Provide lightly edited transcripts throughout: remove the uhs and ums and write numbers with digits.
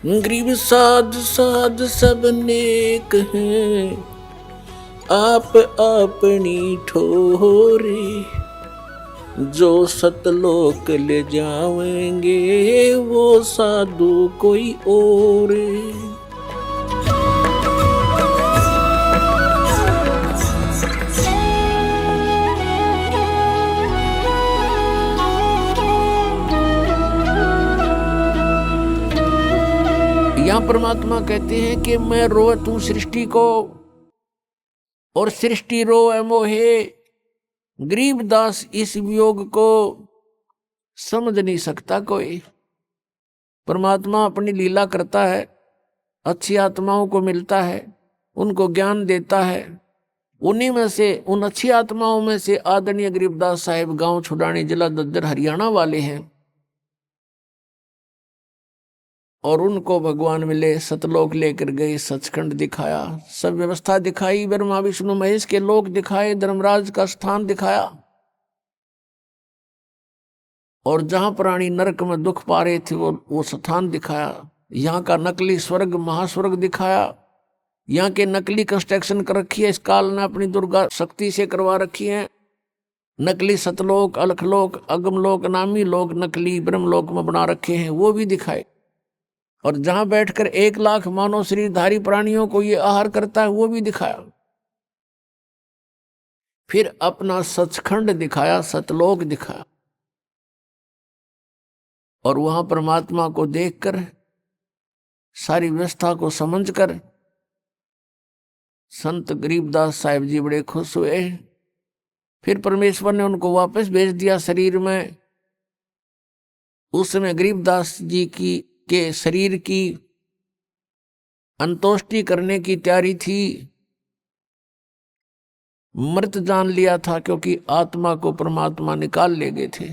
गरीब साध साध सब नेक हैं, आप अपनी ठोरे। जो सतलोक ले जावेंगे वो साधु कोई और। यहाँ परमात्मा कहते हैं कि मैं रोवत हूं सृष्टि को और सृष्टि रोए मोहे। गरीबदास इस वियोग को समझ नहीं सकता कोई। परमात्मा अपनी लीला करता है, अच्छी आत्माओं को मिलता है, उनको ज्ञान देता है। उन्हीं में से, उन अच्छी आत्माओं में से आदरणीय गरीबदास साहिब गांव छुड़ानी, जिला दद्दर, हरियाणा वाले हैं। और उनको भगवान मिले, सतलोक लेकर गए, सचखंड दिखाया, सब व्यवस्था दिखाई, ब्रह्मा विष्णु महेश के लोक दिखाए, धर्मराज का स्थान दिखाया। और जहां प्राणी नरक में दुख पा रहे थे वो स्थान दिखाया। यहाँ का नकली स्वर्ग महास्वर्ग दिखाया। यहाँ के नकली कंस्ट्रक्शन कर रखी है, इस काल ने अपनी दुर्गा शक्ति से करवा रखी है। नकली सतलोक, अलखलोक, अगमलोक, नामी लोक नकली ब्रह्मलोक में बना रखे हैं, वो भी दिखाए। और जहां बैठकर 1,00,000 मानव शरीरधारी प्राणियों को ये आहार करता है, वो भी दिखाया। फिर अपना सचखंड दिखाया, सतलोक दिखाया। और वहां परमात्मा को देखकर, सारी व्यवस्था को समझकर संत गरीबदास साहिब जी बड़े खुश हुए। फिर परमेश्वर ने उनको वापस भेज दिया शरीर में। उस समय गरीबदास जी के शरीर की अंतोष्टि करने की तैयारी थी। मृत जान लिया था, क्योंकि आत्मा को परमात्मा निकाल ले गए थे।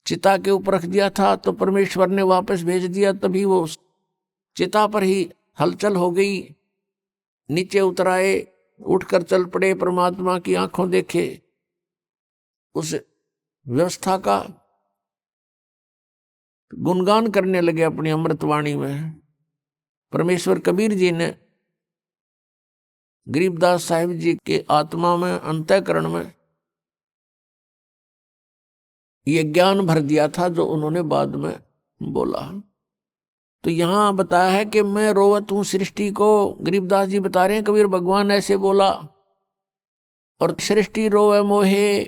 चिता के ऊपर रख दिया था तो परमेश्वर ने वापस भेज दिया, तभी वो चिता पर ही हलचल हो गई। नीचे उतर आए, उठकर चल पड़े, परमात्मा की आंखों देखे, उस व्यवस्था का गुणगान करने लगे अपनी अमृतवाणी में। परमेश्वर कबीर जी ने गरीबदास साहिब जी के आत्मा में, अंतःकरण में ये ज्ञान भर दिया था जो उन्होंने बाद में बोला। तो यहां बताया है कि मैं रोवत हूं सृष्टि को। गरीबदास जी बता रहे हैं कबीर भगवान ऐसे बोला। और सृष्टि रोवे मोहे।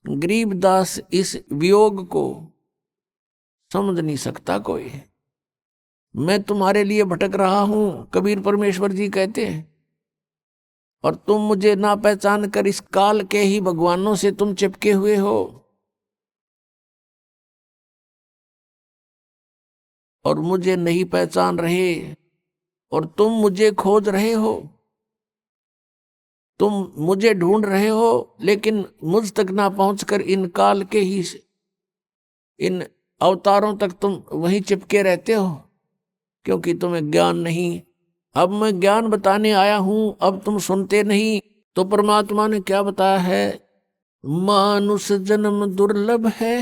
गरीबदास इस वियोग को समझ नहीं सकता कोई। मैं तुम्हारे लिए भटक रहा हूं, कबीर परमेश्वर जी कहते हैं। और तुम मुझे ना पहचान कर इस काल के ही भगवानों से तुम चिपके हुए हो। और मुझे नहीं पहचान रहे, और तुम मुझे खोज रहे हो। तुम मुझे ढूंढ रहे हो, लेकिन मुझ तक ना पहुंचकर इन काल के ही, इन अवतारों तक तुम वहीं चिपके रहते हो, क्योंकि तुम्हें ज्ञान नहीं। अब मैं ज्ञान बताने आया हूं, अब तुम सुनते नहीं। तो परमात्मा ने क्या बताया है? मानुष जन्म दुर्लभ है,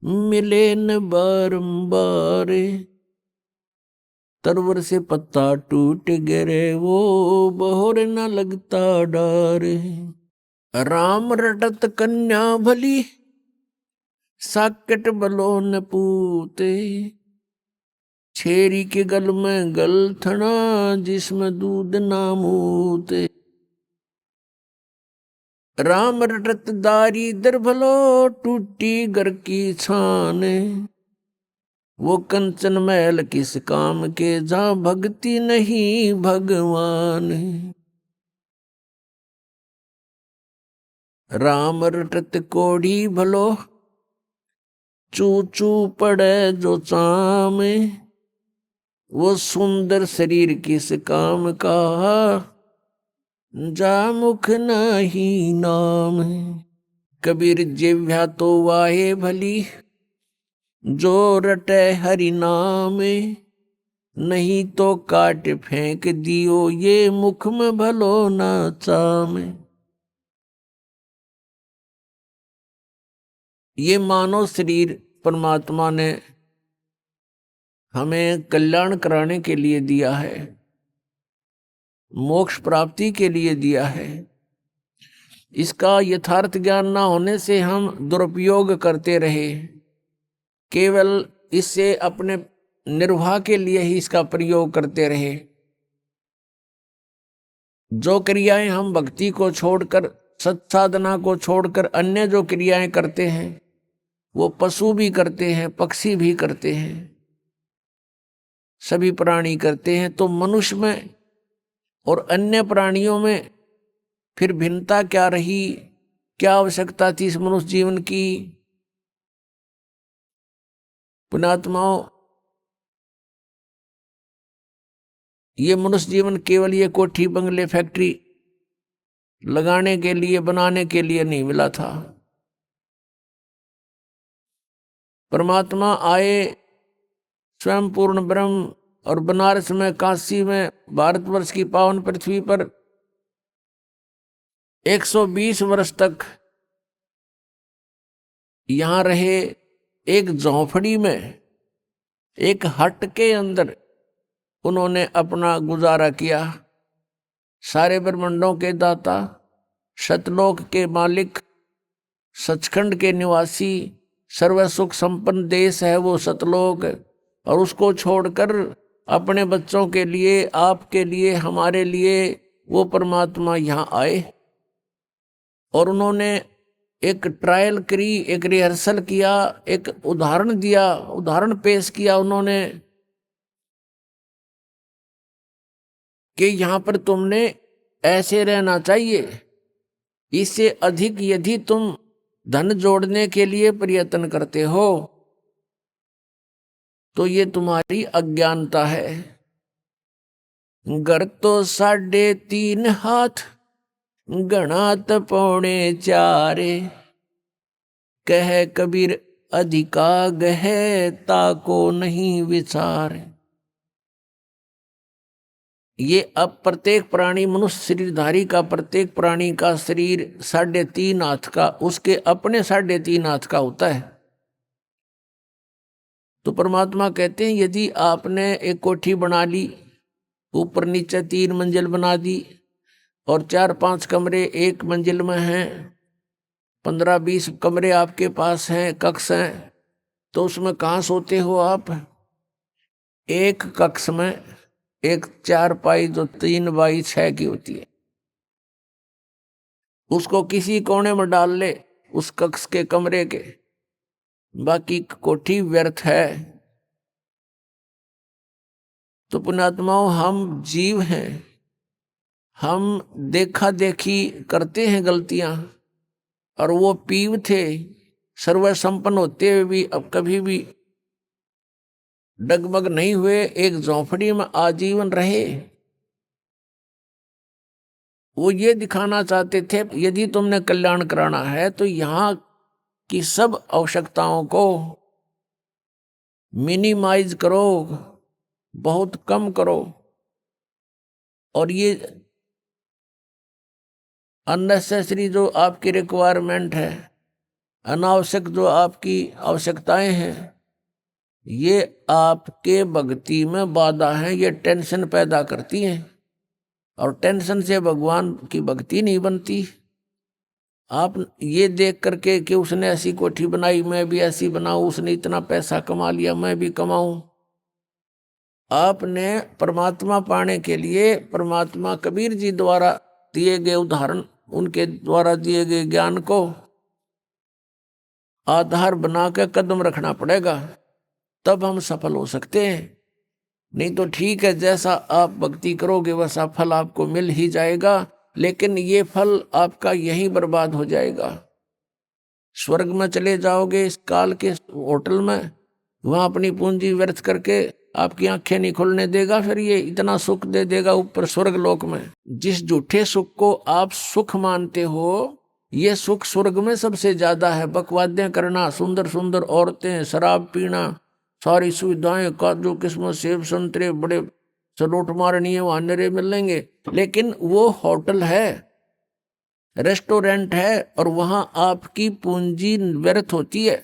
मिले न बारंबार। तरवर से पत्ता टूट गिरे, वो बहोर न लगता डार। राम रटत कन्या भली, साकट बलो न पूते। छेरी के गल में गलथना, जिसमें दूध ना मूते। राम रटत दारी दर भलो, टूटी घर की छान। वो कंचन महल किस काम के, जहां भक्ति नहीं भगवान। राम रटत कोढ़ी भलो, चू चू पड़े जो चाम। वो सुंदर शरीर किस काम का, जा मुख नहीं नाम। कबीर जिह्वा तो वाहे भली, जो रटे हरि नाम। नहीं तो काट फेंक दियो, ये मुख में भलो ना चाम। ये मानव शरीर परमात्मा ने हमें कल्याण कराने के लिए दिया है, मोक्ष प्राप्ति के लिए दिया है। इसका यथार्थ ज्ञान ना होने से हम दुरुपयोग करते रहे, केवल इससे अपने निर्वाह के लिए ही इसका प्रयोग करते रहे। जो क्रियाएं हम भक्ति को छोड़कर, सत्साधना को छोड़कर अन्य जो क्रियाएं करते हैं वो पशु भी करते हैं, पक्षी भी करते हैं, सभी प्राणी करते हैं। तो मनुष्य में और अन्य प्राणियों में फिर भिन्नता क्या रही, क्या आवश्यकता थी इस मनुष्य जीवन की? पुण्यात्माओं, ये मनुष्य जीवन केवल ये कोठी बंगले फैक्ट्री लगाने के लिए, बनाने के लिए नहीं मिला था। परमात्मा आए स्वयं पूर्ण ब्रह्म, और बनारस में, काशी में, भारतवर्ष की पावन पृथ्वी पर 120 वर्ष तक यहां रहे। एक झोंपड़ी में, एक हट के अंदर उन्होंने अपना गुजारा किया। सारे ब्रह्मांडों के दाता, सतलोक के मालिक, सचखंड के निवासी, सर्व सुख संपन्न देश है वो सतलोक, और उसको छोड़कर अपने बच्चों के लिए, आपके लिए, हमारे लिए वो परमात्मा यहाँ आए। और उन्होंने एक ट्रायल करी, एक रिहर्सल किया, एक उदाहरण दिया, उदाहरण पेश किया उन्होंने कि यहाँ पर तुमने ऐसे रहना चाहिए। इससे अधिक यदि तुम धन जोड़ने के लिए प्रयत्न करते हो तो ये तुम्हारी अज्ञानता है। घर तो 3.5 हाथ, गणात 4.25, कह कबीर अधिका गहे ताको नहीं विचार। ये अब प्रत्येक प्राणी, मनुष्य शरीरधारी का प्रत्येक प्राणी का शरीर 3.5 हाथ का, उसके अपने 3.5 हाथ का होता है। तो परमात्मा कहते हैं यदि आपने एक कोठी बना ली, ऊपर नीचे 3 मंजिल बना दी, और 4-5 कमरे एक मंजिल में हैं, 15-20 कमरे आपके पास हैं, कक्ष हैं, तो उसमें कहाँ सोते हो आप? एक कक्ष में एक चारपाई जो 3x6 की होती है, उसको किसी कोने में डाल ले उस कक्ष के कमरे के, बाकी कोठी व्यर्थ है। तो पुण्यात्माओं, हम जीव हैं, हम देखा देखी करते हैं गलतियां, और वो पीव थे, सर्व संपन्न होते हुए भी अब कभी भी डगमग नहीं हुए, एक झोंपड़ी में आजीवन रहे। वो ये दिखाना चाहते थे यदि तुमने कल्याण कराना है तो यहाँ की सब आवश्यकताओं को मिनिमाइज करो, बहुत कम करो, और ये अननेसेसरी जो आपकी रिक्वायरमेंट है, अनावश्यक जो आपकी आवश्यकताएं हैं, ये आपके भक्ति में बाधा है, ये टेंशन पैदा करती हैं, और टेंशन से भगवान की भक्ति नहीं बनती। आप ये देख करके कि उसने ऐसी कोठी बनाई, मैं भी ऐसी बनाऊं, उसने इतना पैसा कमा लिया, मैं भी कमाऊं। आपने परमात्मा पाने के लिए परमात्मा कबीर जी द्वारा दिए गए उदाहरण, उनके द्वारा दिए गए ज्ञान को आधार बना के कदम रखना पड़ेगा, तब हम सफल हो सकते हैं। नहीं तो ठीक है, जैसा आप भक्ति करोगे वैसा फल आपको मिल ही जाएगा, लेकिन ये फल आपका यहीं बर्बाद हो जाएगा। स्वर्ग में चले जाओगे इस काल के होटल में, वहां अपनी पूंजी व्यर्थ करके आपकी आंखें नहीं खुलने देगा, फिर ये इतना सुख दे देगा ऊपर स्वर्ग लोक में। जिस झूठे सुख को आप सुख मानते हो, ये सुख स्वर्ग में सबसे ज्यादा है। बकवादियां करना, सुंदर सुंदर औरतें, शराब पीना, सारी सुविधाएं, काजू किस्मत, सेब संतरे, बड़े सलोट मारनी है, वहां नरे मिलेंगे, लेकिन वो होटल है, रेस्टोरेंट है, और वहां आपकी पूंजी व्यर्थ होती है।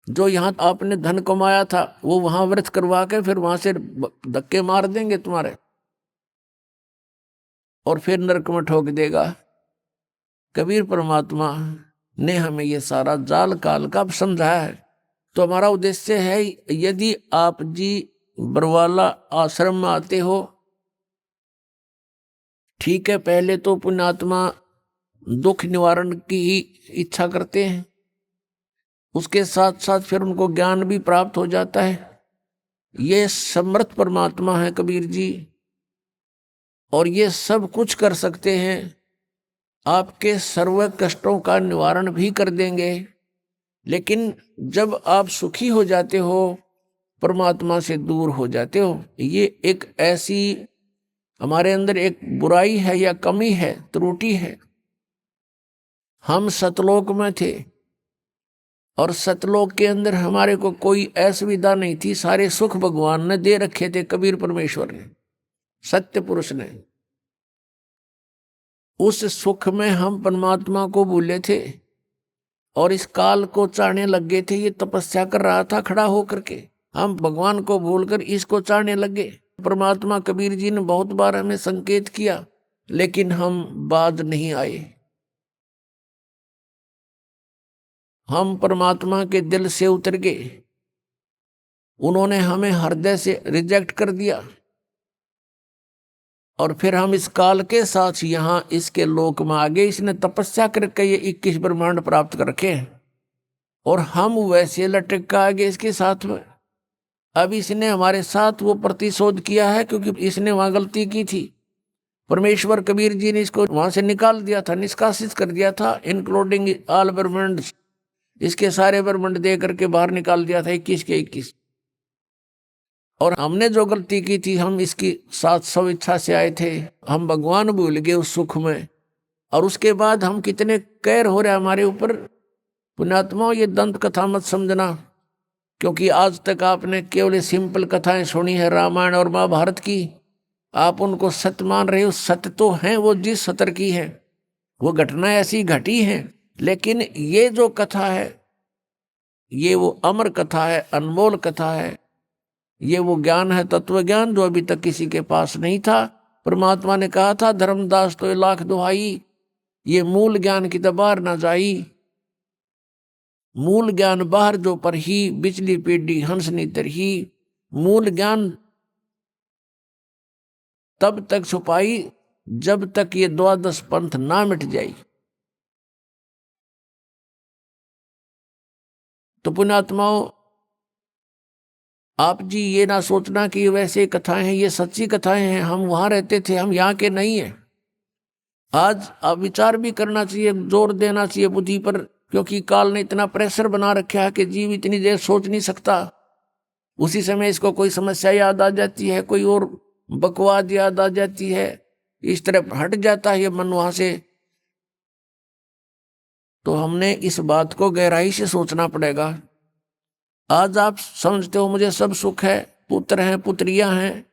जो यहाँ आपने धन कमाया था वो वहां व्रत करवा के फिर वहां से धक्के मार देंगे तुम्हारे और फिर नरक में ठोक देगा। कबीर परमात्मा ने हमें ये सारा जाल काल का समझाया है। तो हमारा उद्देश्य है, यदि आप जी बरवाला आश्रम में आते हो, ठीक है, पहले तो पुण्यात्मा दुख निवारण की ही इच्छा करते हैं, उसके साथ साथ फिर उनको ज्ञान भी प्राप्त हो जाता है। ये समर्थ परमात्मा है कबीर जी, और ये सब कुछ कर सकते हैं, आपके सर्व कष्टों का निवारण भी कर देंगे। लेकिन जब आप सुखी हो जाते हो, परमात्मा से दूर हो जाते हो, ये एक ऐसी हमारे अंदर एक बुराई है या कमी है, त्रुटि है। हम सतलोक में थे और सतलोक के अंदर हमारे को कोई असुविधा नहीं थी, सारे सुख भगवान ने दे रखे थे, कबीर परमेश्वर ने, सत्य पुरुष ने। उस सुख में हम परमात्मा को भूले थे और इस काल को चाहने लग गए थे। ये तपस्या कर रहा था खड़ा होकर के, हम भगवान को भूलकर इसको चाहने लगे। परमात्मा कबीर जी ने बहुत बार हमें संकेत किया, लेकिन हम बाज नहीं आए। हम परमात्मा के दिल से उतर गए, उन्होंने हमें हृदय से रिजेक्ट कर दिया, और फिर हम इस काल के साथ यहाँ इसके लोक में आ गए। इसने तपस्या करके ये 21 ब्रह्मांड प्राप्त कर रखे हैं और हम वैसे लटक के आ गए इसके साथ में। अब इसने हमारे साथ वो प्रतिशोध किया है, क्योंकि इसने वहां गलती की थी। परमेश्वर कबीर जी ने इसको वहां से निकाल दिया था, निष्कासित कर दिया था, इंक्लूडिंग ऑल ब्रह्मांड, इसके सारे ब्रह्मांड दे करके बाहर निकाल दिया था 21 के 21। और हमने जो गलती की थी, हम इसकी साथ स्व इच्छा से आए थे, हम भगवान भूल गए उस सुख में, और उसके बाद हम कितने कैर हो रहे हमारे ऊपर। पुण्यात्माओं, ये दंत कथा मत समझना, क्योंकि आज तक आपने केवल सिंपल कथाएं सुनी है रामायण और महाभारत की, आप उनको सत्य मान रहे हो। सत्य तो हैं वो जिस सतर की है, वो घटना ऐसी घटी है, लेकिन ये जो कथा है ये वो अमर कथा है, अनमोल कथा है। ये वो ज्ञान है, तत्व ज्ञान, जो अभी तक किसी के पास नहीं था। परमात्मा ने कहा था, धर्मदास तो लाख दुहाई, ये मूल ज्ञान की दबार ना जाई। मूल ज्ञान बाहर जो पर ही, बिजली पीडी हंसनी तरही। मूल ज्ञान तब तक छुपाई जब तक ये द्वादश पंथ ना मिट जाए। तो पुण्यात्माओं, आप जी ये ना सोचना कि वैसे कथाएं हैं, ये सच्ची कथाएं हैं। हम वहां रहते थे, हम यहाँ के नहीं है। आज आप विचार भी करना चाहिए, जोर देना चाहिए बुद्धि पर, क्योंकि काल ने इतना प्रेशर बना रखा है कि जीव इतनी देर सोच नहीं सकता। उसी समय इसको कोई समस्या याद आ जाती है, कोई और बकवाद याद आ जाती है, इस तरह हट जाता है ये मन वहां से। तो हमने इस बात को गहराई से सोचना पड़ेगा। आज आप समझते हो मुझे सब सुख है, पुत्र हैं, पुत्रियां हैं,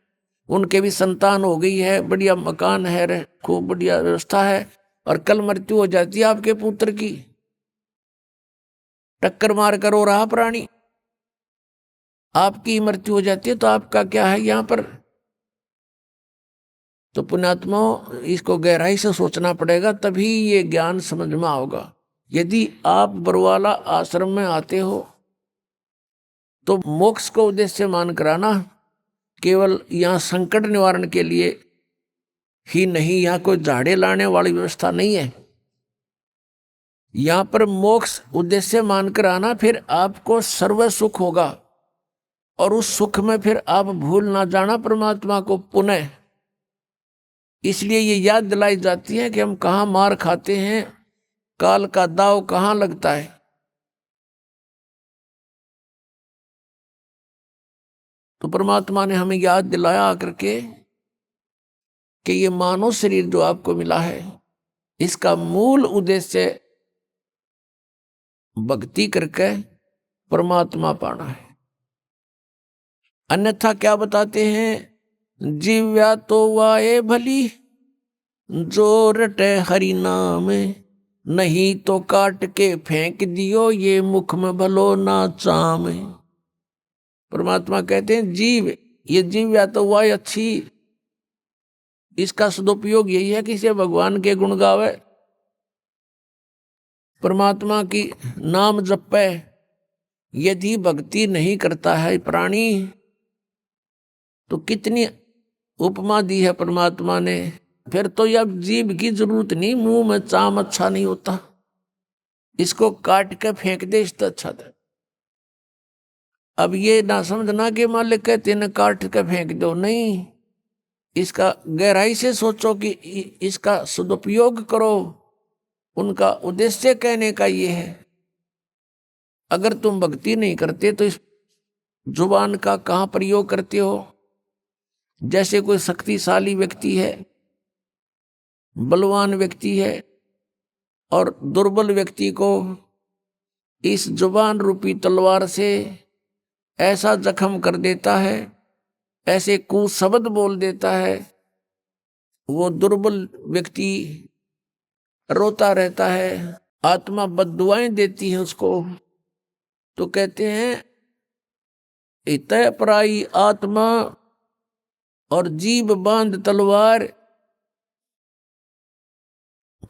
उनके भी संतान हो गई है, बढ़िया मकान है, खूब बढ़िया व्यवस्था है, और कल मृत्यु हो जाती है आपके पुत्र की, टक्कर मार कर रो रहा प्राणी, आपकी मृत्यु हो जाती है, तो आपका क्या है यहाँ पर। तो पुण्यात्माओं, इसको गहराई से सोचना पड़ेगा, तभी ये ज्ञान समझ में आओगा। यदि आप बरवाला आश्रम में आते हो तो मोक्ष को उद्देश्य मान कराना, केवल यहाँ संकट निवारण के लिए ही नहीं, यहाँ कोई झाड़े लाने वाली व्यवस्था नहीं है। यहाँ पर मोक्ष उद्देश्य मानकर आना, फिर आपको सर्व सुख होगा, और उस सुख में फिर आप भूल ना जाना परमात्मा को पुनः। इसलिए ये याद दिलाई जाती है कि हम कहाँ मार खाते हैं, काल का दाव कहाँ लगता है। तो परमात्मा ने हमें याद दिलाया आकर के कि ये मानव शरीर जो आपको मिला है, इसका मूल उद्देश्य भक्ति करके परमात्मा पाना है। अन्यथा क्या बताते हैं, जीव्या तो वाए भली जो रटे हरि नाम, नहीं तो काट के फेंक दियो, ये मुख में भलो ना चाम। परमात्मा कहते हैं जीव, ये जीव या तो वह अच्छी, इसका सदुपयोग यही है कि इसे भगवान के गुण गावे, परमात्मा की नाम जपे। यदि भक्ति नहीं करता है प्राणी, तो कितनी उपमा दी है परमात्मा ने, फिर तो यह जीव की जरूरत नहीं, मुंह में चाम अच्छा नहीं होता, इसको काट के फेंक दे इससे अच्छा था। अब ये ना समझना कि मालिक कहते न काट के फेंक दो, नहीं, इसका गहराई से सोचो कि इसका सदुपयोग करो। उनका उद्देश्य कहने का ये है, अगर तुम भक्ति नहीं करते तो इस जुबान का कहाँ प्रयोग करते हो। जैसे कोई शक्तिशाली व्यक्ति है, बलवान व्यक्ति है, और दुर्बल व्यक्ति को इस जुबान रूपी तलवार से ऐसा जख्म कर देता है, ऐसे कुशब्द बोल देता है, वो दुर्बल व्यक्ति रोता रहता है, आत्मा बद्दुआएं देती है उसको। तो कहते हैं इतय पराई आत्मा और जीव बांध तलवार।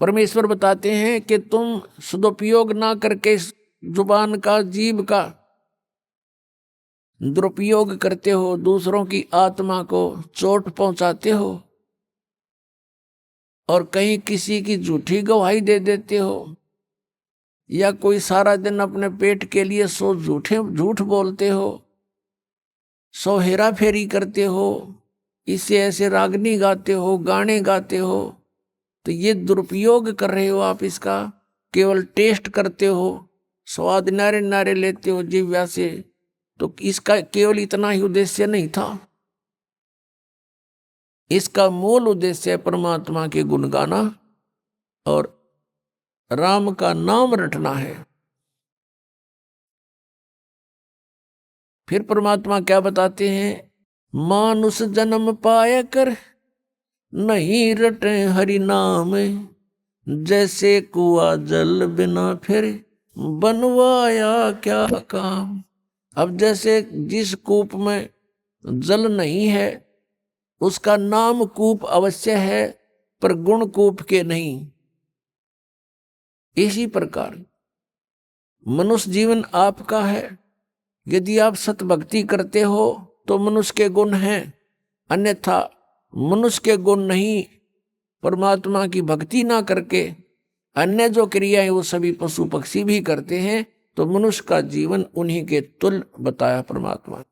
परमेश्वर बताते हैं कि तुम सदुपयोग ना करके जुबान का, जीव का दुरुपयोग करते हो, दूसरों की आत्मा को चोट पहुंचाते हो, और कहीं किसी की झूठी गवाही दे देते हो, या कोई सारा दिन अपने पेट के लिए 100 झूठ बोलते हो, 100 हेरा फेरी करते हो, इससे ऐसे रागनी गाते हो, गाने गाते हो, तो ये दुरुपयोग कर रहे हो आप इसका। केवल टेस्ट करते हो, स्वाद नारे नारे लेते हो जिह्वा से, तो इसका केवल इतना ही उद्देश्य नहीं था। इसका मूल उद्देश्य है परमात्मा के गुण गाना और राम का नाम रटना है। फिर परमात्मा क्या बताते हैं, मानुष जन्म पाया कर नहीं रटे हरि नाम, जैसे कुआ जल बिना फिर बनवाया क्या काम। अब जैसे जिस कूप में जल नहीं है उसका नाम कूप अवश्य है, पर गुण कूप के नहीं। इसी प्रकार मनुष्य जीवन आपका है, यदि आप सतभक्ति करते हो तो मनुष्य के गुण हैं, अन्यथा मनुष्य के गुण नहीं। परमात्मा की भक्ति ना करके अन्य जो क्रियाएं वो सभी पशु पक्षी भी करते हैं, तो मनुष्य का जीवन उन्हीं के तुल्य बताया परमात्मा।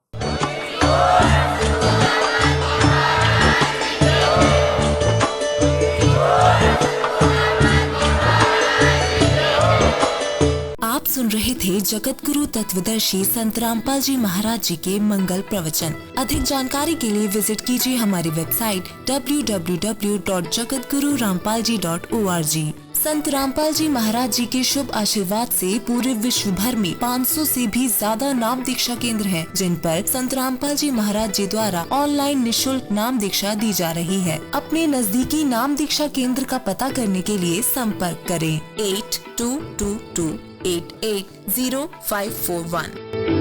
आप सुन रहे थे जगत गुरु तत्वदर्शी संत रामपाल जी महाराज जी के मंगल प्रवचन। अधिक जानकारी के लिए विजिट कीजिए हमारी वेबसाइट www.jagatgururampalji.org। संत रामपाल जी महाराज जी के शुभ आशीर्वाद से पूरे विश्व भर में 500 से भी ज्यादा नाम दीक्षा केंद्र हैं, जिन पर संत रामपाल जी महाराज जी द्वारा ऑनलाइन निशुल्क नाम दीक्षा दी जा रही है। अपने नजदीकी नाम दीक्षा केंद्र का पता करने के लिए संपर्क करें 8222880541।